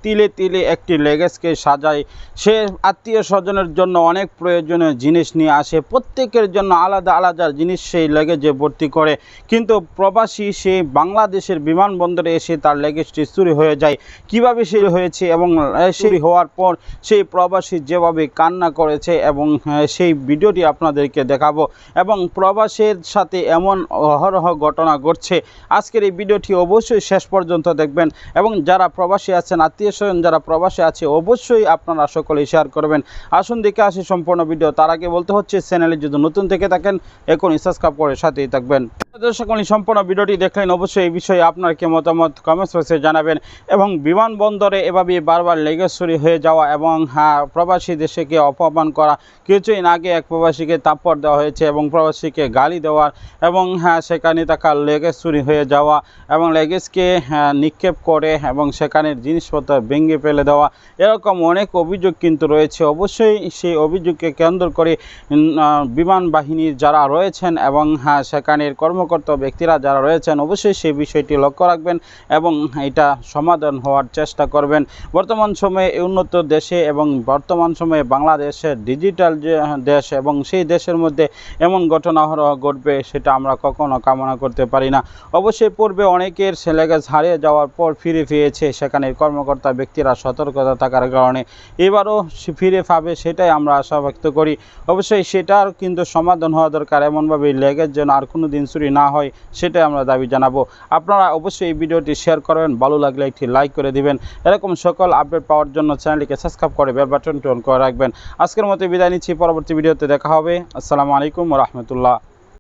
তিলে তিলে একটি লেগেজকে সাজায়। সে আত্মীয় স্বজনের জন্য অনেক প্রয়োজনীয় জিনিস নিয়ে আসে, প্রত্যেকের জন্য আলাদা আলাদা জিনিস সেই লেগেজে ভর্তি করে। কিন্তু প্রবাসী সে বাংলাদেশের বিমানবন্দরে এসে তার লেগেজটি চুরি হয়ে যায়। কিভাবে সে হয়েছে এবং চুরি হওয়ার পর সেই প্রবাসী যেভাবে কান্না করেছে এবং সেই ভিডিওটি আপনাদেরকে দেখাবো। এবং প্রবাসের সাথে এমন অহরহ ঘটনা ঘটছে, আজকের এই ভিডিওটি অবশ্যই শেষ পর্যন্ত দেখবেন। এবং যারা প্রবাসী আছেন, আত্মীয় স্বজন যারা প্রবাসী আছে, অবশ্যই আপনারা সকলেই শেয়ার করবেন। আসুন দেখে আসি সম্পূর্ণ ভিডিও। তার আগে বলতে হচ্ছে, চ্যানেলে যদি নতুন থেকে থাকেন এখনই সাবস্ক্রাইব করে সাথেই থাকবেন। সকলেই সম্পূর্ণ ভিডিওটি দেখলেন, অবশ্যই এই বিষয়ে আপনার কি মতামত কমেন্টস বক্সে জানাবেন। এবং বিমানবন্দরে এভাবে বারবার লেগেজ চুরি হয়ে যাওয়া এবং প্রবাসী দেশকে অপমান করা, কিছুদিন আগে এক প্রবাসীকে থাপ্পড় দেওয়া হয়েছে এবং প্রবাসীকে গালি দেওয়ার এবং সেখানে থাকা লেগেজ চুরি হয়ে যাওয়া এবং লেগেজকে নিক্ষেপ করে এবং সেখানের জিনিসপত্র ভেঙে ফেলে দেওয়া, এরকম অনেক অভিযোগ কিন্তু রয়েছে। অবশ্যই সেই অভিযোগকে কেন্দ্র করে বিমান বাহিনীর যারা রয়েছেন এবং সেখানের কর্মকর্তা ব্যক্তিরা যারা রয়েছেন, অবশ্যই সেই বিষয়টি লক্ষ্য রাখবেন এবং এটা সমাধান হওয়ার চেষ্টা করবেন। বর্তমান সময়ে উন্নত দেশে এবং বর্তমান সময়ে বাংলাদেশের ডিজিটাল যে দেশ এবং সেই দেশের মধ্যে এমন ঘটনা ঘটবে সেটা আমরা কখনো কামনা করতে পারি না। অবশ্যই পূর্বে অনেকের লেগেজ হারিয়ে যাওয়ার পর ফিরে পেয়েছে, সেখানের কর্মকর্তা ব্যক্তিরা সতর্কতা থাকার কারণে এবারও ফিরে পাবে, সেটাই আমরা আশা ব্যক্ত করি। অবশ্যই সেটার কিন্তু সমাধান হওয়া দরকার, এমনভাবে লেগেজ যেন আর কোনো দিন চুরি না হয়, সেটাই আমরা দাবি জানাবো। আপনারা অবশ্যই এই ভিডিওটি শেয়ার করবেন, ভালো লাগলে একটি লাইক করে দিবেন। এরকম সকল আপডেট পাওয়ার জন্য চ্যানেলটিকে সাবস্ক্রাইব করে বেল বাটনটি অন করে রাখবেন। আজকের মতো বিদায় নিচ্ছি, পরবর্তী ভিডিওতে দেখা হবে। আসসালামু আলাইকুম ওয়া রাহমাতুল্লাহ।